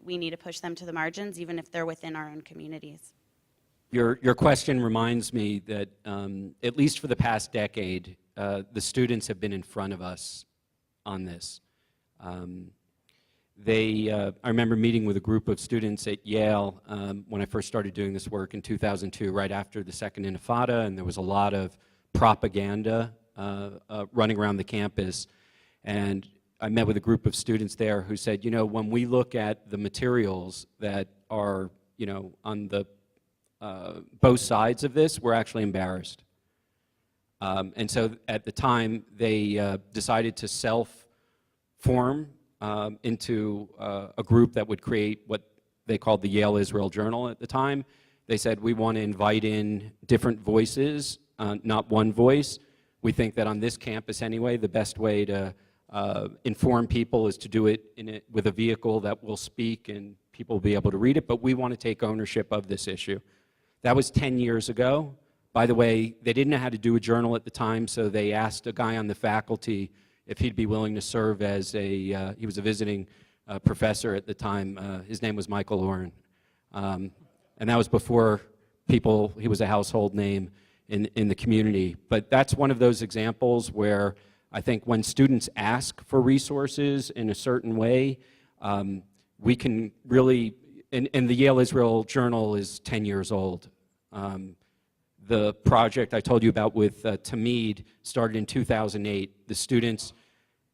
we need to push them to the margins, even if they're within our own communities. Your question reminds me that at least for the past decade, the students have been in front of us on this. I remember meeting with a group of students at Yale when I first started doing this work in 2002, right after the Second Intifada, and there was a lot of propaganda running around the campus. And I met with a group of students there who said, you know, when we look at the materials that are, you know, on the both sides of this, we're actually embarrassed. And so at the time, they decided to self-form into a group that would create what they called the Yale Israel Journal at the time. They said, we want to invite in different voices, not one voice. We think that on this campus anyway, the best way to inform people is to do it with a vehicle that will speak and people will be able to read it, but we want to take ownership of this issue. That was 10 years ago. By the way, they didn't know how to do a journal at the time, so they asked a guy on the faculty if he'd be willing to serve as he was a visiting professor at the time. His name was Michael Oren. And that was before he was a household name in the community. But that's one of those examples where I think when students ask for resources in a certain way, we can really, and the Yale Israel Journal is 10 years old. The project I told you about with Tamid started in 2008. The students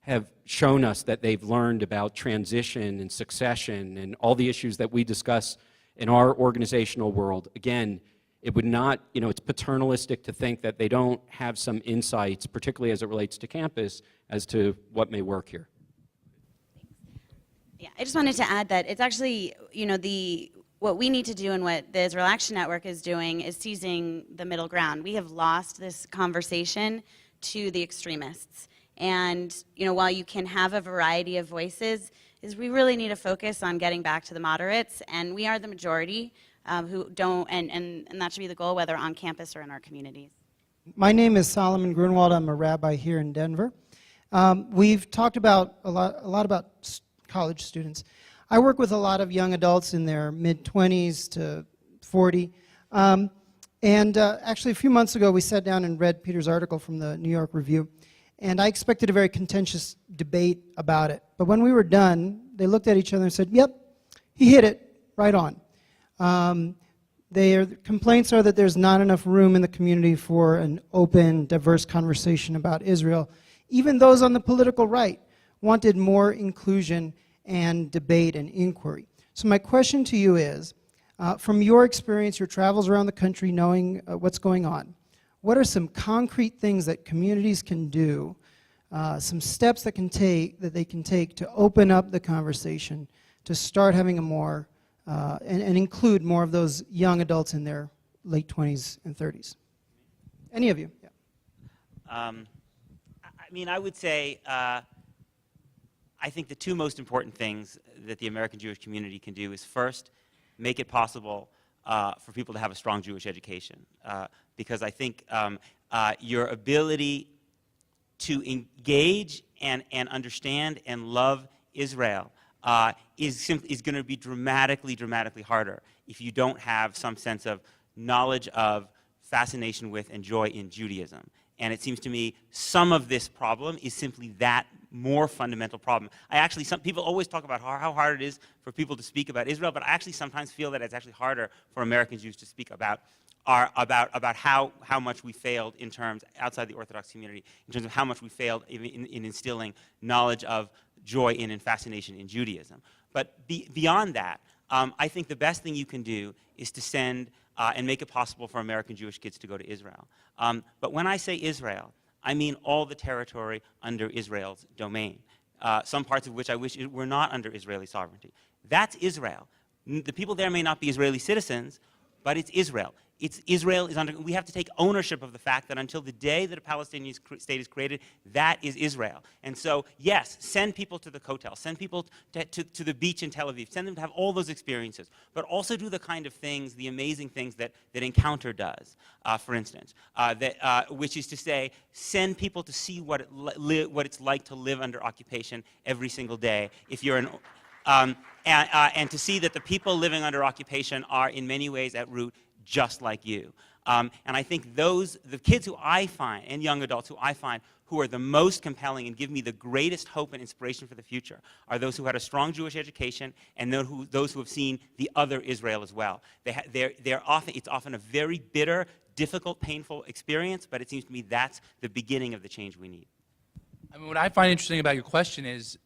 have shown us that they've learned about transition and succession and all the issues that we discuss in our organizational world. Again, it would not, you know, it's paternalistic to think that they don't have some insights, particularly as it relates to campus, as to what may work here. Yeah, I just wanted to add that it's actually, you know, what we need to do and what the Israel Action Network is doing is seizing the middle ground. We have lost this conversation to the extremists. And, you know, while you can have a variety of voices, we really need to focus on getting back to the moderates, and we are the majority who don't, and that should be the goal, whether on campus or in our communities. My name is Solomon Grunwald. I'm a rabbi here in Denver. We've talked about a lot about college students. I work with a lot of young adults in their mid-20s to 40. Actually, a few months ago, we sat down and read Peter's article from the New York Review. And I expected a very contentious debate about it. But when we were done, they looked at each other and said, yep, he hit it right on. Their complaints are that there's not enough room in the community for an open, diverse conversation about Israel. Even those on the political right wanted more inclusion and debate and inquiry. So my question to you is, from your experience, your travels around the country, knowing what's going on, what are some concrete things that communities can do, some steps that they can take to open up the conversation, to start having a more, and include more of those young adults in their late 20s and 30s? Any of you? Yeah. I mean, I would say, I think the two most important things that the American Jewish community can do is first, make it possible for people to have a strong Jewish education. Because I think your ability to engage and understand and love Israel is going to be dramatically harder if you don't have some sense of knowledge of, fascination with, and joy in Judaism. And it seems to me some of this problem is simply that more fundamental problem. Some people always talk about how hard it is for people to speak about Israel, but I actually sometimes feel that it's actually harder for American Jews to speak about how much we failed in terms, outside the Orthodox community, in terms of how much we failed in instilling knowledge of joy in and fascination in Judaism. But beyond that, I think the best thing you can do is to send and make it possible for American Jewish kids to go to Israel. But when I say Israel, I mean all the territory under Israel's domain, some parts of which I wish were not under Israeli sovereignty. That's Israel. The people there may not be Israeli citizens, but it's Israel. Israel is under, we have to take ownership of the fact that until the day that a Palestinian state is created, that is Israel. And so, yes, send people to the Kotel, send people to the beach in Tel Aviv, send them to have all those experiences, but also do the kind of things, the amazing things that Encounter does, for instance, which is to say, send people to see what it's like to live under occupation every single day. If you're an And to see that the people living under occupation are in many ways at root just like you. And I think the kids who I find, and young adults who I find, who are the most compelling and give me the greatest hope and inspiration for the future are those who had a strong Jewish education and those who have seen the other Israel as well. It's often a very bitter, difficult, painful experience, but it seems to me that's the beginning of the change we need. I mean, what I find interesting about your question is,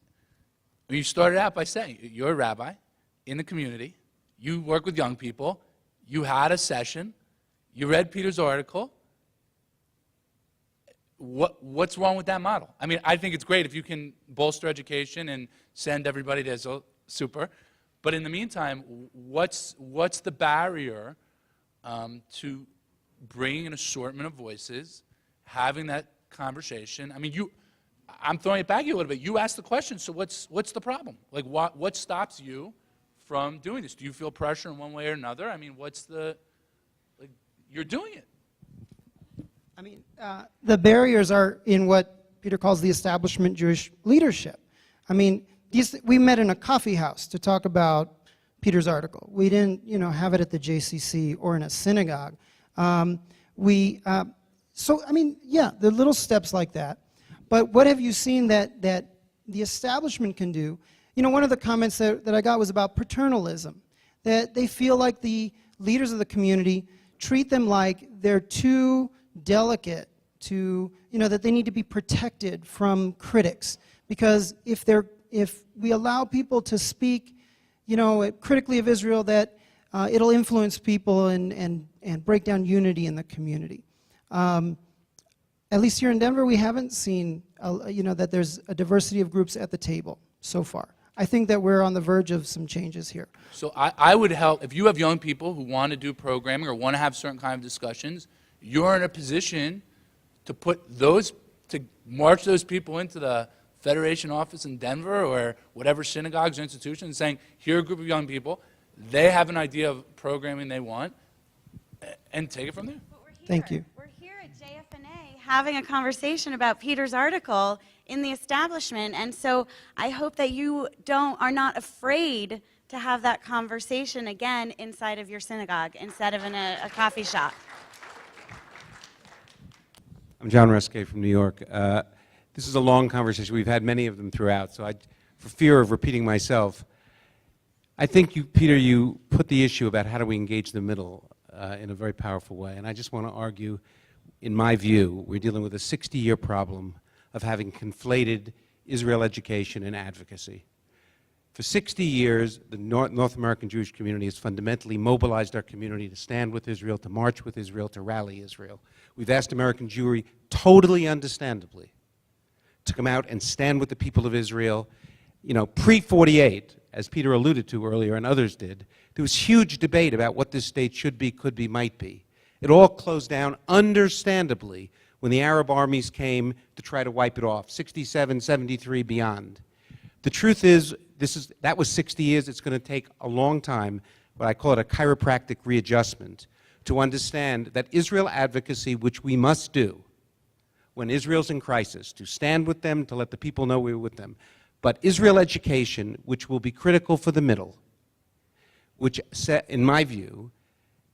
you started out by saying you're a rabbi in the community, you work with young people, you had a session, you read Peter's article. What's wrong with that model? I mean, I think it's great if you can bolster education and send everybody to Israel, super. But in the meantime, what's the barrier to bringing an assortment of voices, having that conversation? I mean, I'm throwing it back at you a little bit. You asked the question, so what's the problem? Like, what stops you from doing this? Do you feel pressure in one way or another? I mean, you're doing it. I mean, the barriers are in what Peter calls the establishment Jewish leadership. I mean, we met in a coffee house to talk about Peter's article. We didn't, have it at the JCC or in a synagogue. So, I mean, yeah, there are little steps like that. But what have you seen that the establishment can do? One of the comments that I got was about paternalism, that they feel like the leaders of the community treat them like they're too delicate to, that they need to be protected from critics. Because if we allow people to speak, critically of Israel, that it'll influence people and break down unity in the community. At least here in Denver, we haven't seen, that there's a diversity of groups at the table so far. I think that we're on the verge of some changes here. So I would help, if you have young people who want to do programming or want to have certain kind of discussions, you're in a position to march those people into the Federation office in Denver or whatever synagogues or institutions saying, here are a group of young people, they have an idea of programming they want, and take it from there. Thank you. We're here at JFNA having a conversation about Peter's article in the establishment, and so I hope that you are not afraid to have that conversation again inside of your synagogue instead of in a coffee shop. I'm John Ruskay from New York. This is a long conversation. We've had many of them throughout, so for fear of repeating myself, I think Peter, you put the issue about how do we engage the middle in a very powerful way, and I just want to argue, in my view, we're dealing with a 60-year problem of having conflated Israel education and advocacy. For 60 years, the North American Jewish community has fundamentally mobilized our community to stand with Israel, to march with Israel, to rally Israel. We've asked American Jewry, totally understandably, to come out and stand with the people of Israel. Pre-48, as Peter alluded to earlier and others did, there was huge debate about what this state should be, could be, might be. It all closed down, understandably, when the Arab armies came to try to wipe it off, 67, 73, beyond. The truth is, that was 60 years. It's going to take a long time, but I call it a chiropractic readjustment, to understand that Israel advocacy, which we must do when Israel's in crisis, to stand with them, to let the people know we're with them, but Israel education, which will be critical for the middle, which, in my view,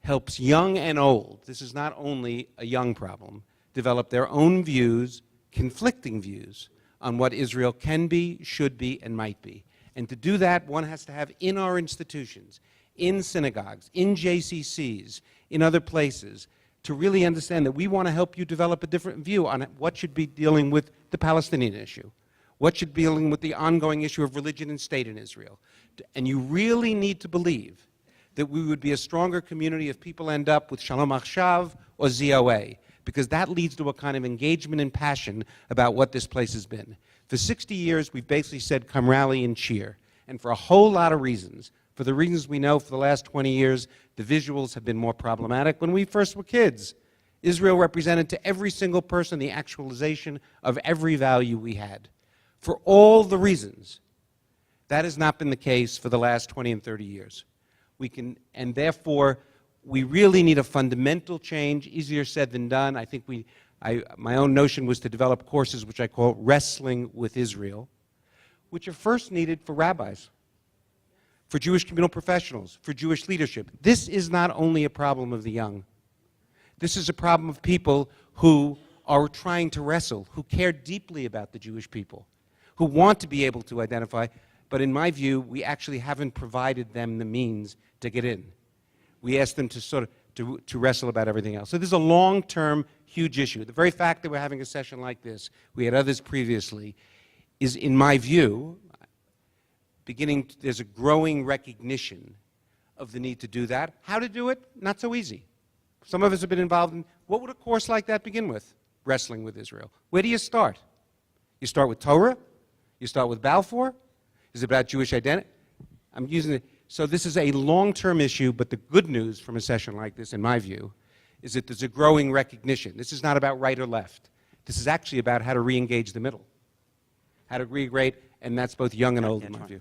helps young and old, this is not only a young problem, develop their own views, conflicting views, on what Israel can be, should be, and might be. And to do that, one has to have in our institutions, in synagogues, in JCCs, in other places, to really understand that we want to help you develop a different view on what should be dealing with the Palestinian issue, what should be dealing with the ongoing issue of religion and state in Israel. And you really need to believe that we would be a stronger community if people end up with Shalom Achshav or ZOA, because that leads to a kind of engagement and passion about what this place has been. For 60 years, we've basically said, come rally and cheer. And for a whole lot of reasons, for the reasons we know for the last 20 years, the visuals have been more problematic. When we first were kids, Israel represented to every single person the actualization of every value we had. For all the reasons, that has not been the case for the last 20 and 30 years. And therefore, we really need a fundamental change, easier said than done. I think my own notion was to develop courses which I call Wrestling with Israel, which are first needed for rabbis. for Jewish communal professionals, for Jewish leadership. This is not only a problem of the young. This is a problem of people who are trying to wrestle, who care deeply about the Jewish people, who want to be able to identify, but in my view, we actually haven't provided them the means to get in. We asked them to sort of to wrestle about everything else. So this is a long-term, huge issue. The very fact that we're having a session like this, we had others previously, is, in my view, there's a growing recognition of the need to do that. How to do it? Not so easy. Some of us have been involved in, what would a course like that begin with? Wrestling with Israel. Where do you start? You start with Torah? You start with Balfour? Is it about Jewish identity? I'm using it. So this is a long-term issue, but the good news from a session like this, in my view, is that there's a growing recognition. This is not about right or left. This is actually about how to re-engage the middle, how to re-engage, and that's both young and old, in my view.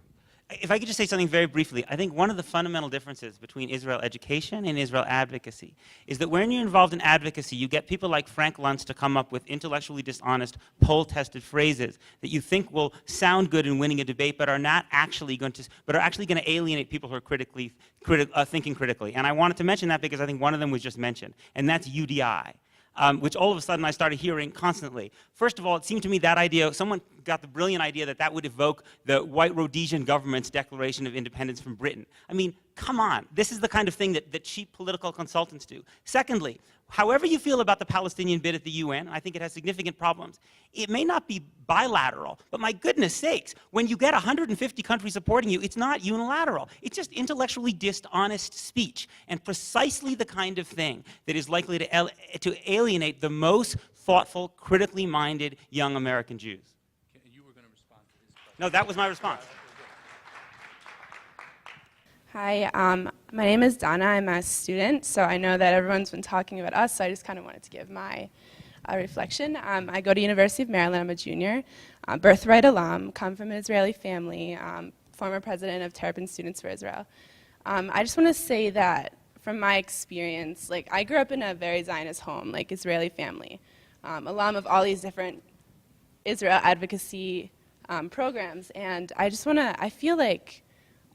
If I could just say something very briefly, I think one of the fundamental differences between Israel education and Israel advocacy is that when you're involved in advocacy, you get people like Frank Luntz to come up with intellectually dishonest, poll-tested phrases that you think will sound good in winning a debate, but are not actually going to, alienate people who are thinking critically. And I wanted to mention that because I think one of them was just mentioned, and that's UDI. Which all of a sudden I started hearing constantly. First of all, it seemed to me that idea, someone got the brilliant idea that that would evoke the white Rhodesian government's declaration of independence from Britain. I mean, come on. This is the kind of thing that cheap political consultants do. Secondly, however you feel about the Palestinian bid at the UN, I think it has significant problems. It may not be bilateral, but my goodness sakes, when you get 150 countries supporting you, it's not unilateral. It's just intellectually dishonest speech, and precisely the kind of thing that is likely to alienate the most thoughtful, critically minded young American Jews. You were going to respond to his question. No, that was my response. Hi, my name is Donna. I'm a student, so I know that everyone's been talking about us, so I just kind of wanted to give my reflection. I go to University of Maryland. I'm a junior, birthright alum, come from an Israeli family, former president of Terrapin Students for Israel. I just want to say that from my experience, like I grew up in a very Zionist home, like Israeli family, alum of all these different Israel advocacy programs, and I feel like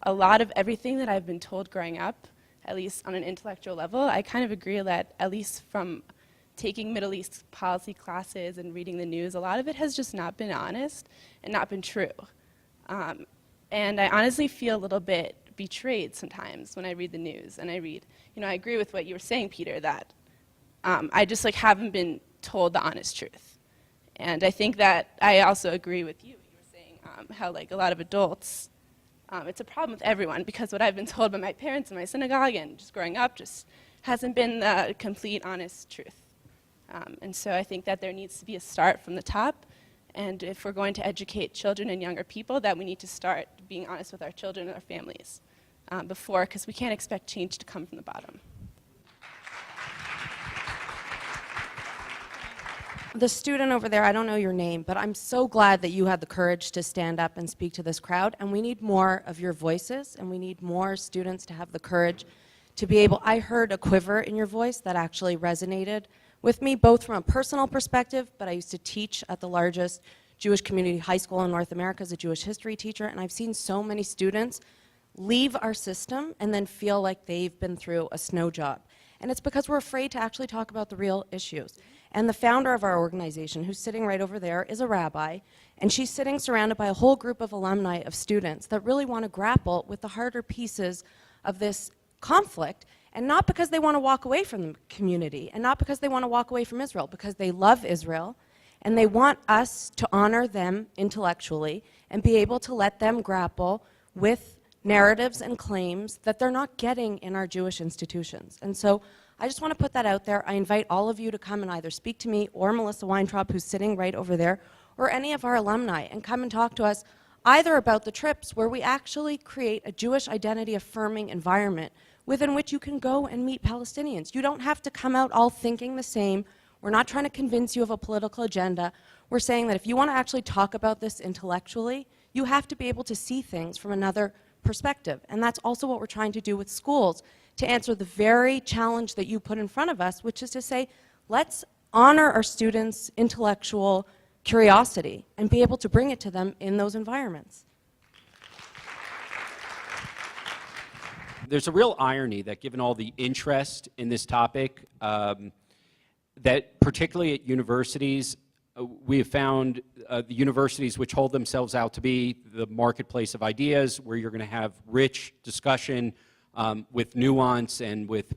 a lot of everything that I've been told growing up, at least on an intellectual level, I kind of agree that, at least from taking Middle East policy classes and reading the news, a lot of it has just not been honest and not been true. And I honestly feel a little bit betrayed sometimes when I read the news and I read, I agree with what you were saying, Peter, that I just haven't been told the honest truth. And I think that I also agree with you. You were saying how a lot of adults, it's a problem with everyone, because what I've been told by my parents in my synagogue and just growing up just hasn't been the complete, honest truth. And so I think that there needs to be a start from the top, and if we're going to educate children and younger people, that we need to start being honest with our children and our families because we can't expect change to come from the bottom. The student over there, I don't know your name, but I'm so glad that you had the courage to stand up and speak to this crowd, and we need more of your voices, and we need more students to have the courage to be able, I heard a quiver in your voice that actually resonated with me, both from a personal perspective, but I used to teach at the largest Jewish community high school in North America as a Jewish history teacher, and I've seen so many students leave our system and then feel like they've been through a snow job. And it's because we're afraid to actually talk about the real issues. And the founder of our organization, who's sitting right over there, is a rabbi, and she's sitting surrounded by a whole group of alumni of students that really want to grapple with the harder pieces of this conflict, and not because they want to walk away from the community, and not because they want to walk away from Israel, because they love Israel, and they want us to honor them intellectually and be able to let them grapple with narratives and claims that they're not getting in our Jewish institutions. And so I just want to put that out there. I invite all of you to come and either speak to me or Melissa Weintraub, who's sitting right over there, or any of our alumni, and come and talk to us either about the trips where we actually create a Jewish identity affirming environment within which you can go and meet Palestinians. You don't have to come out all thinking the same. We're not trying to convince you of a political agenda. We're saying that if you want to actually talk about this intellectually, you have to be able to see things from another perspective. And that's also what we're trying to do with schools, to answer the very challenge that you put in front of us, which is to say, let's honor our students' intellectual curiosity and be able to bring it to them in those environments. There's a real irony that given all the interest in this topic, that particularly at universities, we have found the universities which hold themselves out to be the marketplace of ideas, where you're going to have rich discussion with nuance and with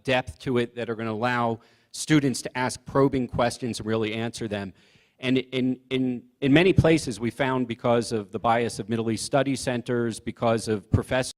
depth to it that are going to allow students to ask probing questions and really answer them. And in many places we found, because of the bias of Middle East study centers, because of professors